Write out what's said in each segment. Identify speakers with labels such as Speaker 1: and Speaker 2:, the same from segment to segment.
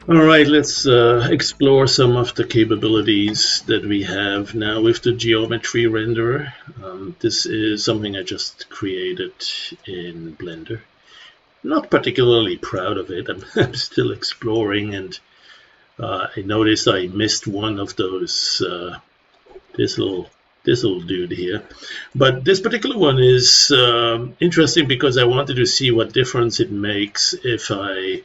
Speaker 1: All right, let's explore some of the capabilities that we have now with the geometry renderer. This is something I just created in Blender. Not particularly proud of it. I'm still exploring, and I noticed I missed one of those, this little dude here. But this particular one is interesting because I wanted to see what difference it makes if I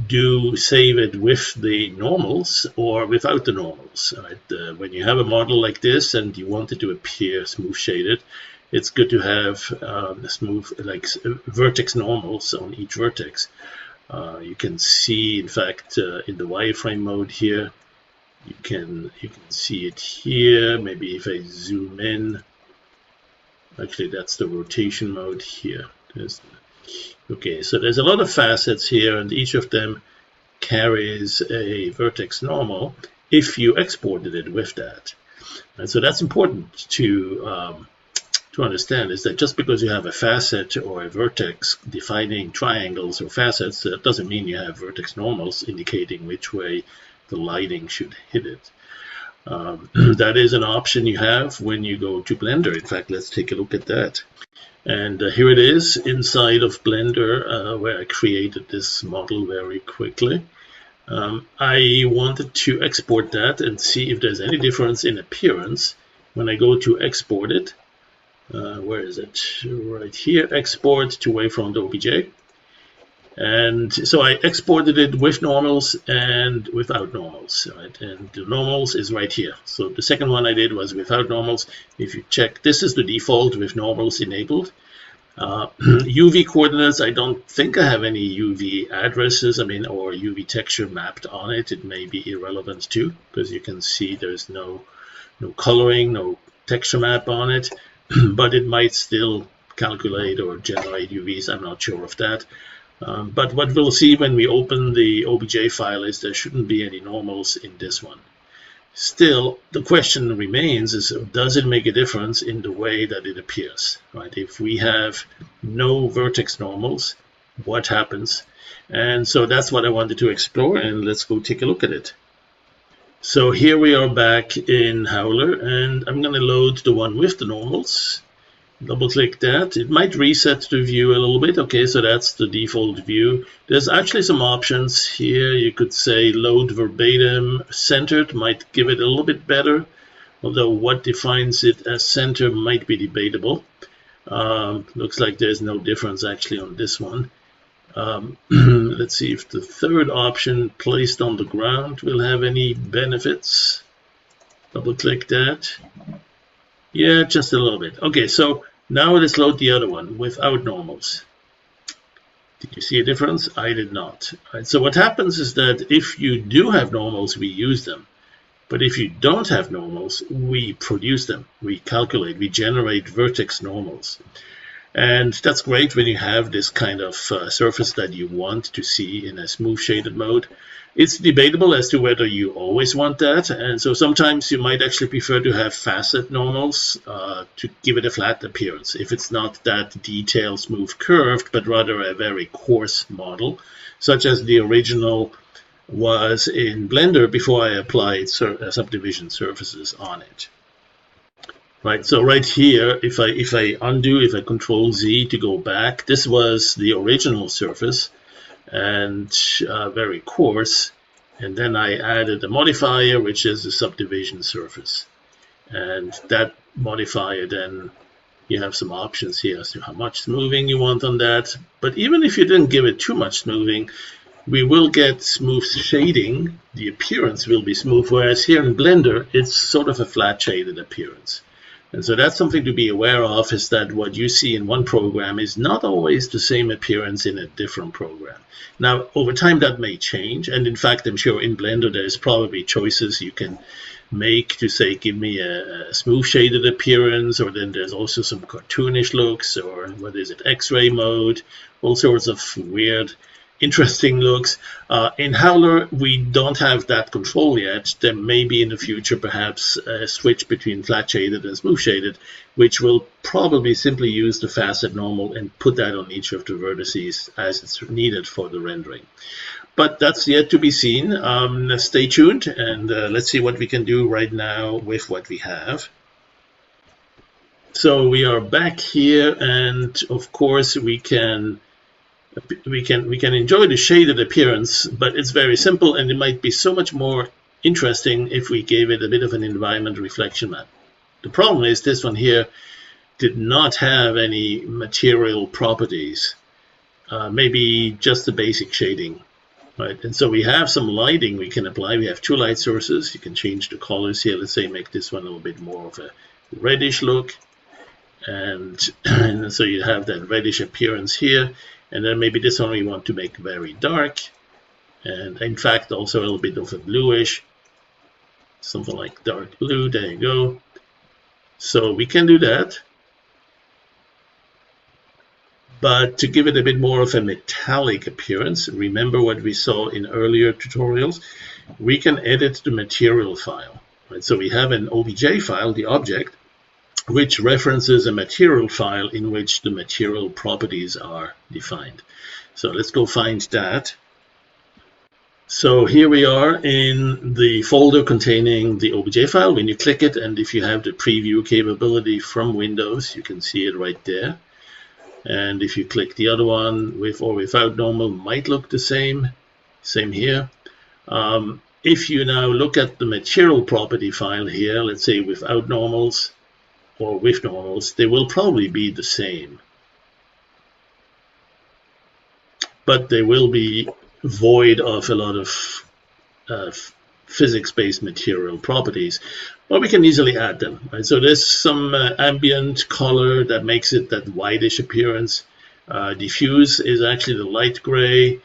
Speaker 1: do save it with the normals or without the normals. Right? When you have a model like this and you want it to appear smooth shaded, it's good to have smooth, like vertex normals on each vertex. You can see, in fact, in the wireframe mode here, you can see it here. Maybe if I zoom in, actually that's the rotation mode here. Okay, so there's a lot of facets here, and each of them carries a vertex normal if you exported it with that. And so that's important to understand, is that just because you have a facet or a vertex defining triangles or facets, that doesn't mean you have vertex normals indicating which way the lighting should hit it. That is an option you have when you go to Blender. In fact, let's take a look at that. And here it is inside of Blender, where I created this model very quickly. I wanted to export that and see if there's any difference in appearance when I go to export it. Where is it? Right here, export to wavefront OBJ. And so I exported it with normals and without normals, right? And the normals is right here. So the second one I did was without normals. If you check, this is the default with normals enabled. UV coordinates, I don't think I have any UV addresses, or UV texture mapped on it. It may be irrelevant too, because you can see there's no coloring, no texture map on it, but it might still calculate or generate UVs. I'm not sure of that. But what we'll see when we open the OBJ file is there shouldn't be any normals in this one. Still, the question remains is, does it make a difference in the way that it appears? Right? If we have no vertex normals, what happens? And so that's what I wanted to explore, and let's go take a look at it. So here we are back in Howler, and I'm going to load the one with the normals. Double click that. It might reset the view a little bit. Okay, so that's the default view. There's actually some options here. You could say load verbatim centered, might give it a little bit better, although what defines it as center might be debatable. Looks like there's no difference actually on this one. Let's see if the third option, placed on the ground, will have any benefits. Double click that. Yeah, just a little bit. Okay, so now let's load the other one without normals. Did you see a difference? I did not. Right, so what happens is that if you do have normals, we use them. But if you don't have normals, we produce them. We calculate, we generate vertex normals. And that's great when you have this kind of surface that you want to see in a smooth shaded mode. It's debatable as to whether you always want that, and so sometimes you might actually prefer to have facet normals to give it a flat appearance. If it's not that detailed, smooth curved, but rather a very coarse model, such as the original was in Blender before I applied subdivision surfaces on it. Right, so right here, if I undo, if I Control Z to go back, this was the original surface and very coarse, and then I added a modifier, which is the subdivision surface, and that modifier, then you have some options here as to how much smoothing you want on that. But even if you didn't give it too much smoothing, we will get smooth shading. The appearance will be smooth, whereas here in Blender it's sort of a flat shaded appearance. And so that's something to be aware of, is that what you see in one program is not always the same appearance in a different program. Now, over time that may change, and in fact, I'm sure in Blender there's probably choices you can make to say, give me a smooth shaded appearance, or then there's also some cartoonish looks, or what is it, X-ray mode, all sorts of weird interesting looks. In Howler, we don't have that control yet. There may be in the future perhaps a switch between flat shaded and smooth shaded, which will probably simply use the facet normal and put that on each of the vertices as it's needed for the rendering. but that's yet to be seen. Stay tuned, and let's see what we can do right now with what we have. So we are back here, and of course we can enjoy the shaded appearance, but it's very simple, and it might be so much more interesting if we gave it a bit of an environment reflection map. The problem is this one here did not have any material properties, maybe just the basic shading, right? And so we have some lighting we can apply. We have two light sources. You can change the colors here. Let's say make this one a little bit more of a reddish look. And so you have that reddish appearance here, and then maybe this one we want to make very dark, and in fact also a little bit of a bluish, something like dark blue. There you go. So we can do that, but to give it a bit more of a metallic appearance, remember what we saw in earlier tutorials, we can edit the material file, right? So we have an OBJ file, the object, which references a material file in which the material properties are defined. So let's go find that. So here we are in the folder containing the OBJ file. When you click it, and if you have the preview capability from Windows, you can see it right there. And if you click the other one, with or without normal, might look the same. Same here. If you now look at the material property file here, let's say without normals, or with normals, they will probably be the same, but they will be void of a lot of physics-based material properties, but we can easily add them, right? So there's some ambient color that makes it that whitish appearance. Diffuse is actually the light gray.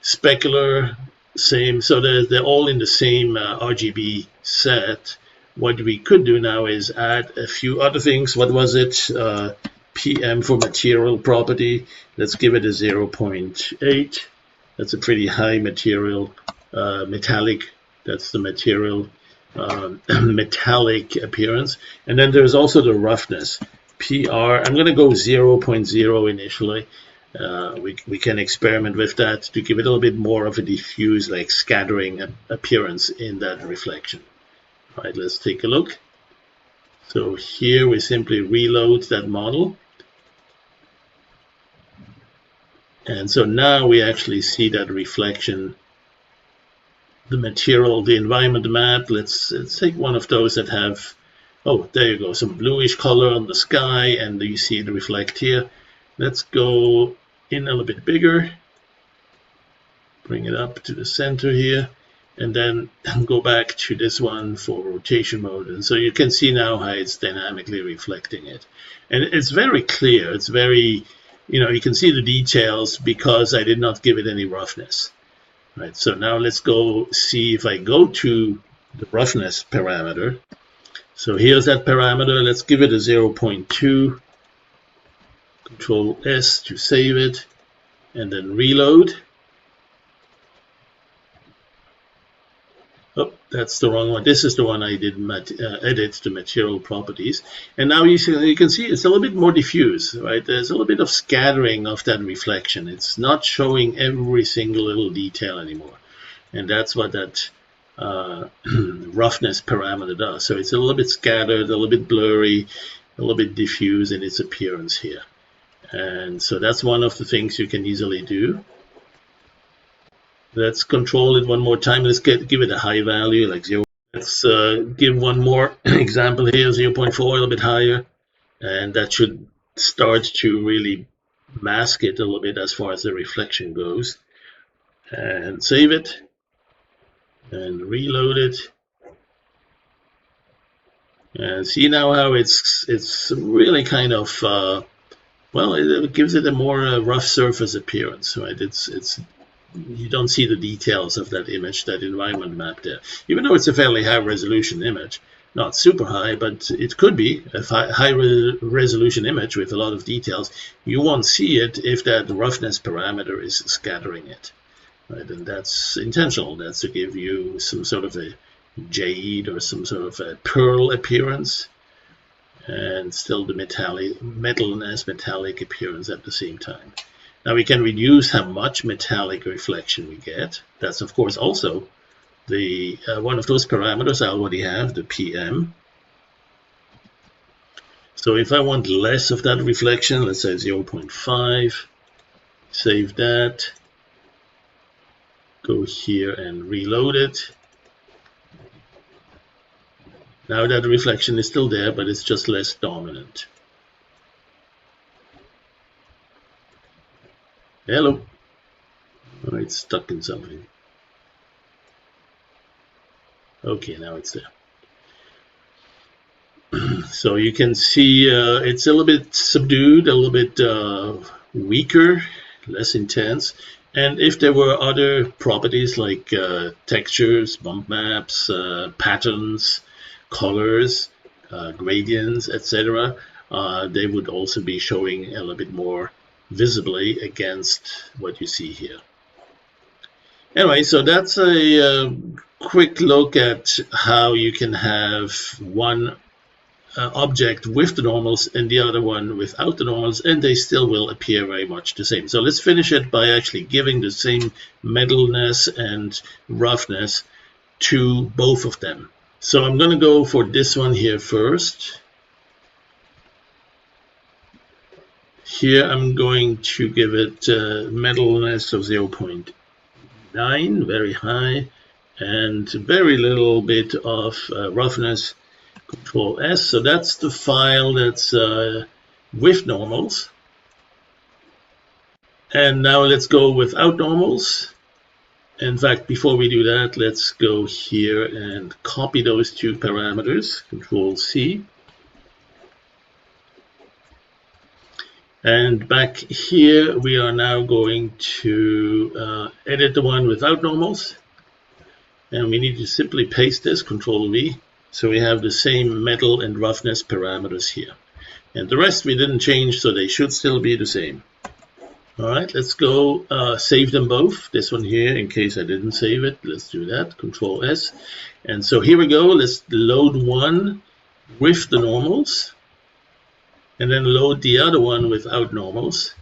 Speaker 1: Specular, same. So they're all in the same RGB set. What we could do now is add a few other things. What was it? PM for material property. Let's give it a 0.8. That's a pretty high material. Metallic, that's the material metallic appearance. And then there's also the roughness. PR, I'm going to go 0.0 initially. We can experiment with that to give it a little bit more of a diffuse, like scattering appearance in that reflection. All right, let's take a look. So here we simply reload that model. And so now we actually see that reflection, the material, the environment map. Let's take one of those that have, oh, there you go, some bluish color on the sky, and you see it reflect here. Let's go in a little bit bigger, bring it up to the center here, and then go back to this one for rotation mode. And so you can see now how it's dynamically reflecting it. And it's very clear. It's very, you can see the details because I did not give it any roughness. Right, so now let's go see if I go to the roughness parameter. So here's that parameter. Let's give it a 0.2. Control S to save it, and then reload. Oh, that's the wrong one. This is the one I did edit the material properties. And now you can see it's a little bit more diffuse, right? There's a little bit of scattering of that reflection. It's not showing every single little detail anymore. And that's what that roughness parameter does. So it's a little bit scattered, a little bit blurry, a little bit diffuse in its appearance here. And so that's one of the things you can easily do. Let's control it one more time. Let's give it a high value, like 0. Let's give one more example here, 0.4, a little bit higher. And that should start to really mask it a little bit as far as the reflection goes. And save it. And reload it. And see now how it's really kind of, well, it gives it a more rough surface appearance, right? You don't see the details of that image, that environment map there. Even though it's a fairly high resolution image, not super high, but it could be a high resolution image with a lot of details. You won't see it if that roughness parameter is scattering it, right? And that's intentional. That's to give you some sort of a jade or some sort of a pearl appearance, and still the metallic appearance at the same time. Now we can reduce how much metallic reflection we get. That's of course also the one of those parameters I already have, the PM. So if I want less of that reflection, let's say 0.5, save that, go here and reload it. Now that reflection is still there, but it's just less dominant. Hello. Oh, it's stuck in something. Okay, now it's there. So you can see it's a little bit subdued, a little bit weaker, less intense. And if there were other properties like textures, bump maps, patterns, colors, gradients, etc., they would also be showing a little bit more visibly against what you see here. Anyway, so that's a quick look at how you can have one object with the normals and the other one without the normals, and they still will appear very much the same. So let's finish it by actually giving the same metalness and roughness to both of them. So I'm going to go for this one here first. Here I'm going to give it metalness of 0.9, very high, and very little bit of roughness, Control S. So that's the file that's with normals. And now let's go without normals. In fact, before we do that, let's go here and copy those two parameters, Control C. And back here, we are now going to edit the one without normals. And we need to simply paste this, Control V. So we have the same metal and roughness parameters here. And the rest we didn't change, so they should still be the same. All right, let's go save them both. This one here, in case I didn't save it, let's do that, Control S. And so here we go, let's load one with the normals. And then load the other one without normals.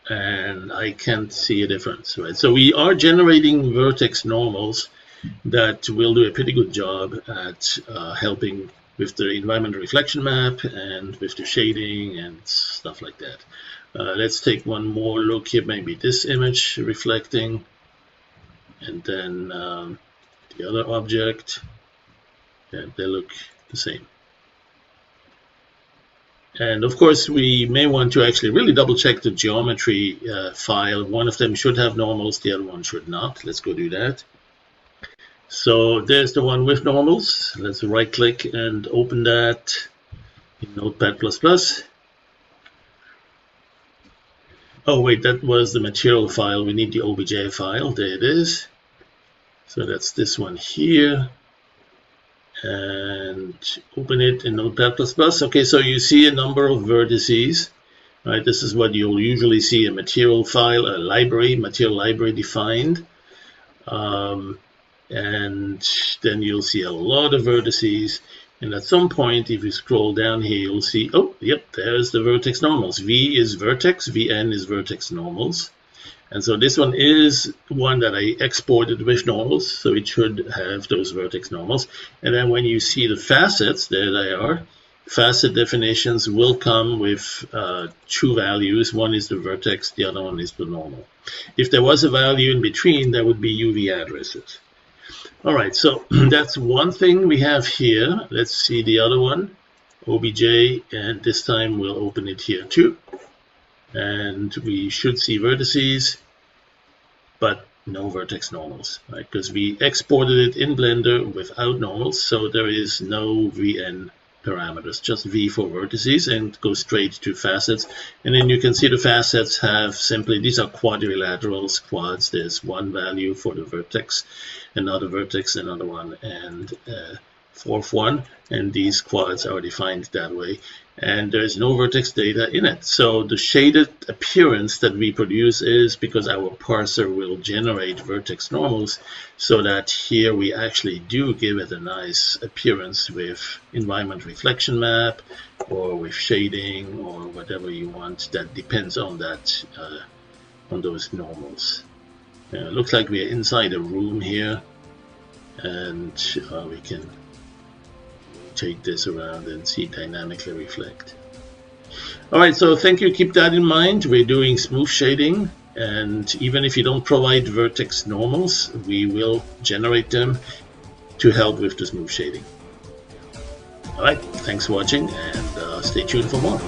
Speaker 1: And I can't see a difference, right? So we are generating vertex normals that will do a pretty good job at helping with the environmental reflection map and with the shading and stuff like that. Let's take one more look here, maybe this image reflecting, and then the other object. Yeah, they look the same. And of course, we may want to actually really double check the geometry file. One of them should have normals, the other one should not. Let's go do that. So there's the one with normals. Let's right click and open that in Notepad++. Oh wait, that was the material file. We need the OBJ file. There it is. So that's this one here. And open it in Notepad++. Okay, so you see a number of vertices. Right, this is what you'll usually see, a material file, a library, material library defined. And then you'll see a lot of vertices, and at some point if you scroll down here you'll see, oh yep, there's the vertex normals. V is vertex, Vn is vertex normals, and so this one is one that I exported with normals, so it should have those vertex normals. And then when you see the facets, there they are. Facet definitions will come with two values. One is the vertex, the other one is the normal. If there was a value in between, there would be UV addresses. All right, so that's one thing we have here. Let's see the other one, OBJ, and this time we'll open it here too. And we should see vertices, but no vertex normals, right? Because we exported it in Blender without normals, so there is no VN parameters, just V for vertices, and go straight to facets. And then you can see the facets have simply, these are quadrilaterals, quads. There's one value for the vertex, another one, and fourth one, and these quads are defined that way. and there's no vertex data in it. So the shaded appearance that we produce is because our parser will generate vertex normals, so that here we actually do give it a nice appearance with environment reflection map or with shading or whatever you want that depends on that on those normals. Looks like we're inside a room here, and we can rotate this around and see dynamically reflect. Alright, so thank you, keep that in mind. We're doing smooth shading, and even if you don't provide vertex normals, we will generate them to help with the smooth shading. Alright, thanks for watching, and stay tuned for more.